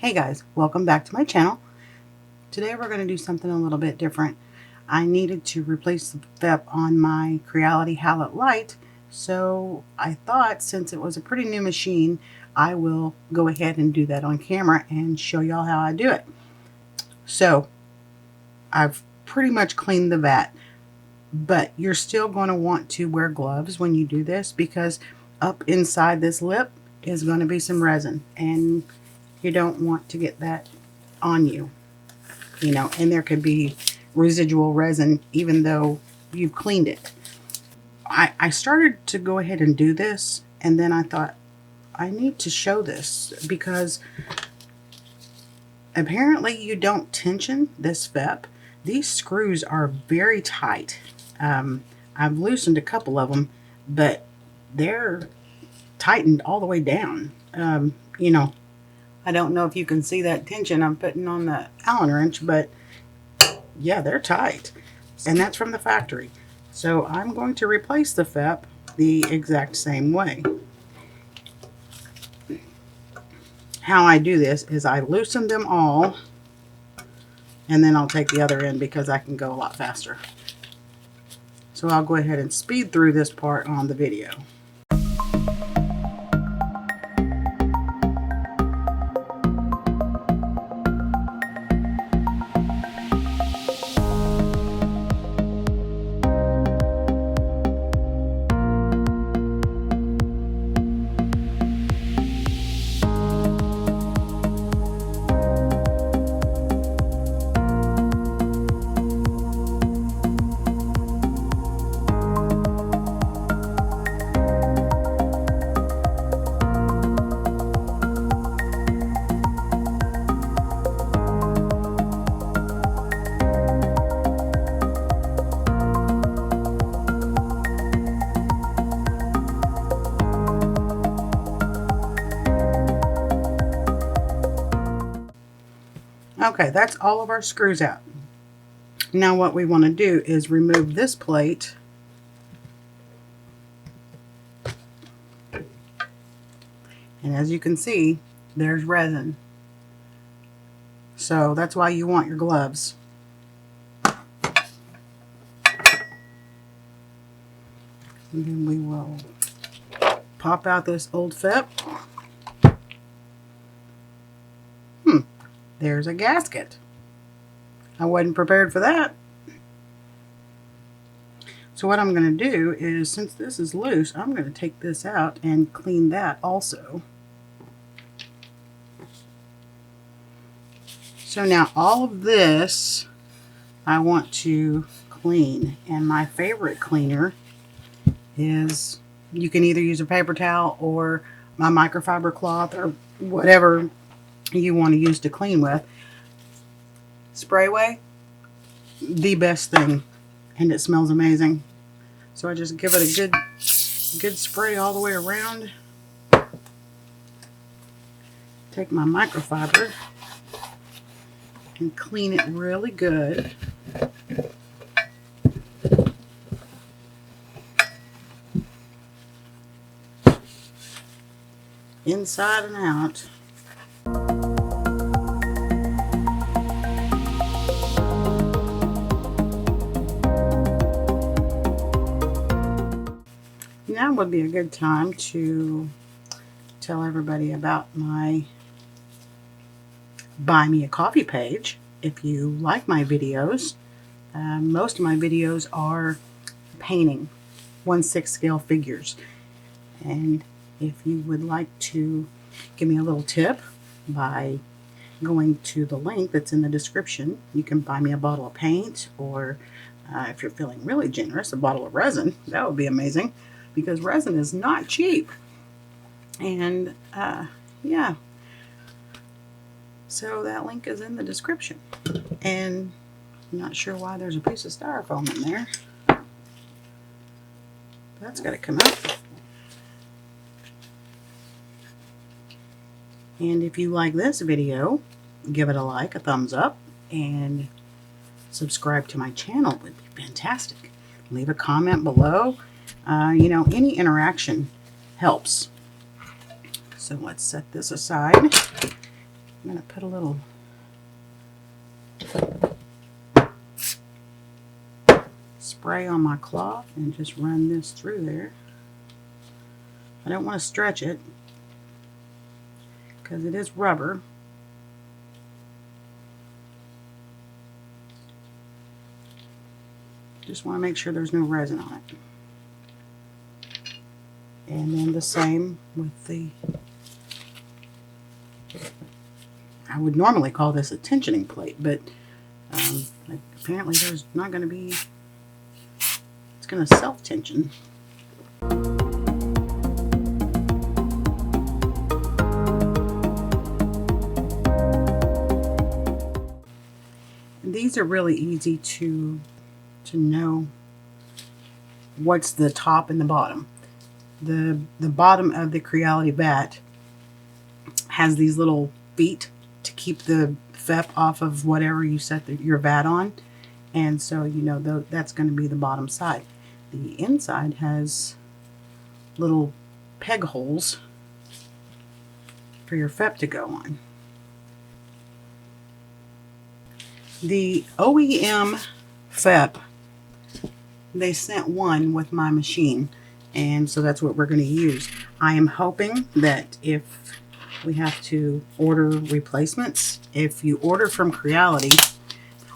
Hey guys, welcome back to my channel. Today we're going to do something a little bit different. I needed to replace the FEP on my Creality Halot Lite, so I thought since it was a pretty new machine, I will go ahead and do that on camera and show y'all how I do it. So I've pretty much cleaned the vat, but you're still going to want to wear gloves when you do this because up inside this lip is going to be some resin, and you don't want to get that on you, and there could be residual resin even though you've cleaned it. I started to go ahead and do this, and then I thought I need to show this because apparently you don't tension this FEP. These screws are very tight. I've loosened a couple of them, but they're tightened all the way down. I don't know if you can see that tension I'm putting on the Allen wrench, but yeah, they're tight. And that's from the factory. So I'm going to replace the FEP the exact same way. How I do this is I loosen them all, and then I'll take the other end because I can go a lot faster. So I'll go ahead and speed through this part on the video. Okay, that's all of our screws out. Now what we want to do is remove this plate . And as you can see, there's resin. So that's why you want your gloves. And then we will pop out this old FEP. There's a gasket. I wasn't prepared for that. So what I'm going to do is, since this is loose, I'm going to take this out and clean that also. So now all of this I want to clean, and my favorite cleaner is, you can either use a paper towel or my microfiber cloth or whatever you want to use to clean with. Sprayway, the best thing, and it smells amazing. So I just give it a good spray all the way around. Take my microfiber and clean it really good. Inside and out. Now would be a good time to tell everybody about my Buy Me a Coffee page. If you like my videos, most of my videos are painting 1/6 scale figures. And if you would like to give me a little tip by going to the link that's in the description, you can buy me a bottle of paint, or if you're feeling really generous, a bottle of resin. That would be amazing, because resin is not cheap. And yeah, so that link is in the description. And I'm not sure why there's a piece of styrofoam in there. That's got to come out. And if you like this video, give it a like, a thumbs up, and subscribe to my channel would be fantastic. Leave a comment below. Any interaction helps. So let's set this aside. I'm going to put a little spray on my cloth and just run this through there. I don't want to stretch it because it is rubber. Just want to make sure there's no resin on it. And then the same with the, I would normally call this a tensioning plate, but apparently there's not going to be, it's going to self-tension. These are really easy to know what's the top and the bottom. The bottom of the Creality vat has these little feet to keep the FEP off of whatever you set your vat on, and so you know that's going to be the bottom side. The inside has little peg holes for your FEP to go on. The OEM FEP, they sent one with my machine, and so that's what we're going to use. I am hoping that if we have to order replacements, if you order from Creality,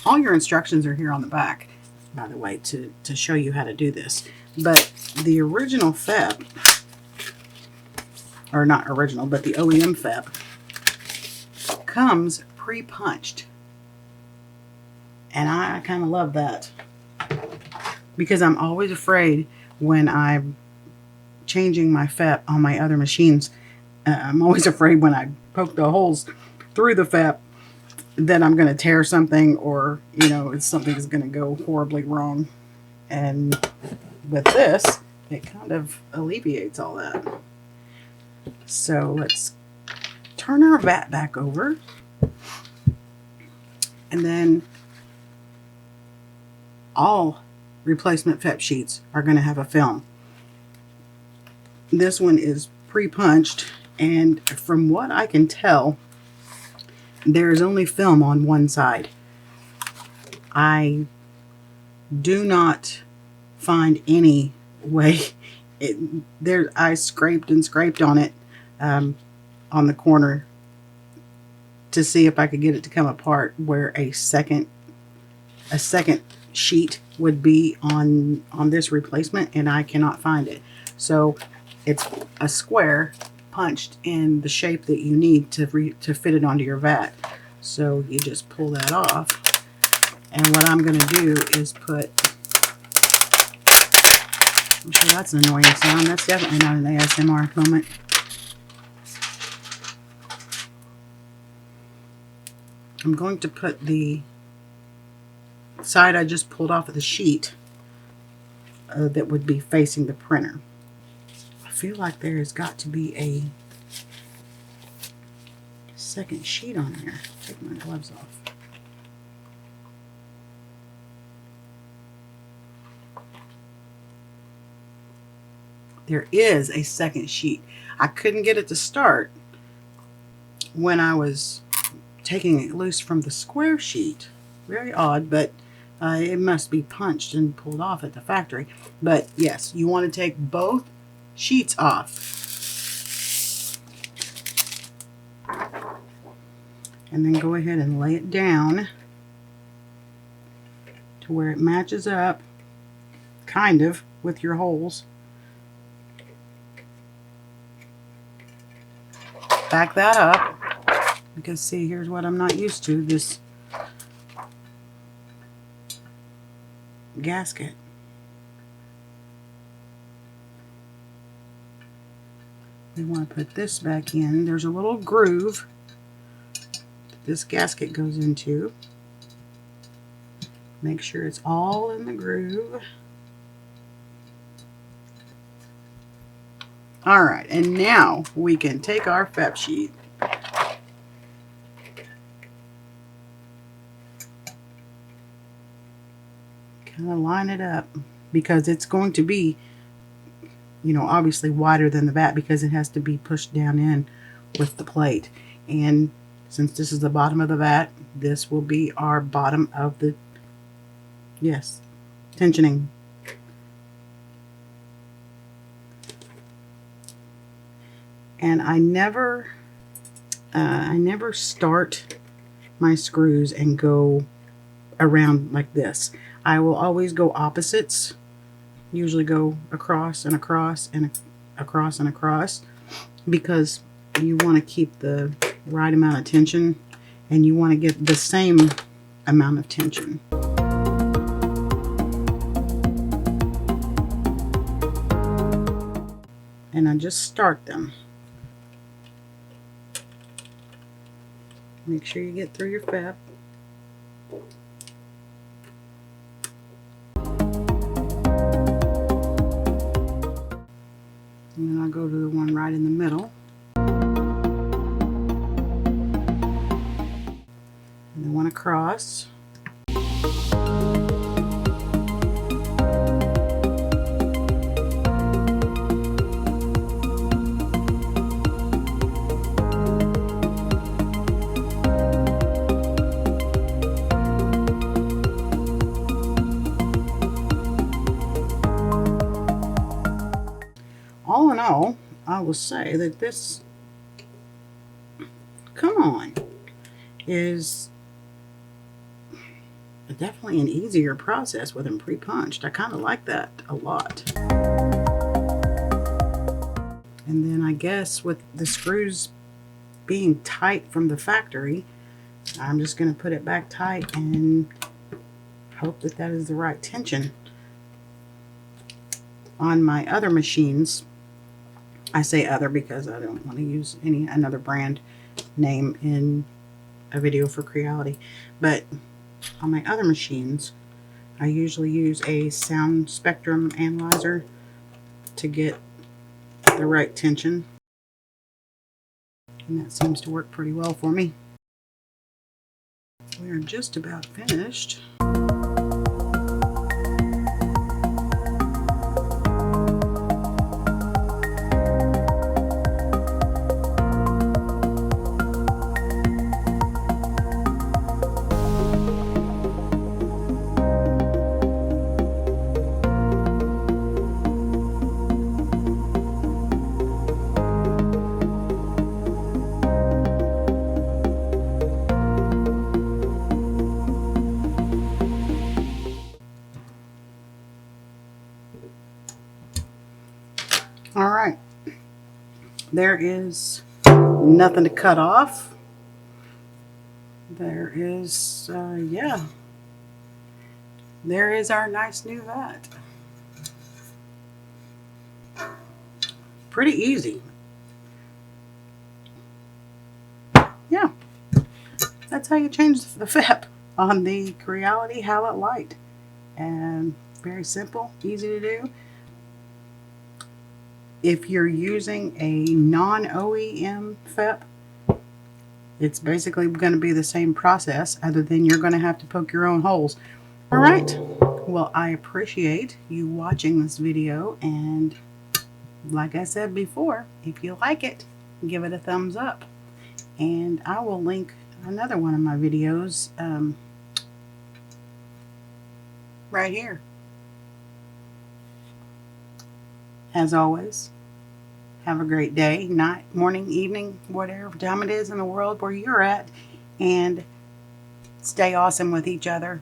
all your instructions are here on the back, by the way, to show you how to do this. But the original FEP, or not original, but the OEM FEP, comes pre-punched. And I kind of love that, because I'm always afraid when I'm changing my FEP on my other machines, I'm always afraid when I poke the holes through the FEP that I'm going to tear something, or, you know, something's going to go horribly wrong. And with this, it kind of alleviates all that. So let's turn our vat back over. And then all replacement FEP sheets are going to have a film. This one is pre-punched, and from what I can tell, there's only film on one side. I do not find any way. I scraped and scraped on it on the corner to see if I could get it to come apart where a second sheet would be on this replacement, and I cannot find it. So it's a square punched in the shape that you need to fit it onto your vat. So you just pull that off, and what I'm going to do is put, I'm sure that's an annoying sound. That's definitely not an ASMR moment. I'm going to put the side I just pulled off of the sheet that would be facing the printer. I feel like there has got to be a second sheet on here. Take my gloves off. There is a second sheet. I couldn't get it to start when I was taking it loose from the square sheet. Very odd, but it must be punched and pulled off at the factory. But yes, you want to take both sheets off. And then go ahead and lay it down to where it matches up, kind of, with your holes. Back that up, because see, here's what I'm not used to, this gasket. We want to put this back in. There's a little groove that this gasket goes into. Make sure it's all in the groove. Alright, and now we can take our FEP sheet. Kind of line it up, because it's going to be, you know, obviously wider than the vat, because it has to be pushed down in with the plate. And Since this is the bottom of the vat, this will be our bottom of the, yes, tensioning. And I never start my screws and go around like this. I will always go opposites, usually go across and across and across and across, because you want to keep the right amount of tension and you want to get the same amount of tension. And I just start them. Make sure you get through your FEP. And then I'll go to the one right in the middle. And the one across. All in all, I will say that this, come on, is definitely an easier process with them pre-punched. I kind of like that a lot. And then I guess with the screws being tight from the factory, I'm just going to put it back tight and hope that that is the right tension. On my other machines, I say other because I don't want to use another brand name in a video for Creality, but on my other machines I usually use a sound spectrum analyzer to get the right tension, and that seems to work pretty well for me. We're just about finished. All right, there is nothing to cut off. There is, yeah, there is our nice new vat. Pretty easy. Yeah, that's how you change the FEP on the Creality Halot Lite. And very simple, easy to do. If you're using a non-OEM FEP, it's basically going to be the same process, other than you're going to have to poke your own holes. All right, well, I appreciate you watching this video, and like I said before, if you like it, give it a thumbs up. And I will link another one of my videos right here. As always, have a great day, night, morning, evening, whatever time it is in the world where you're at, and stay awesome with each other.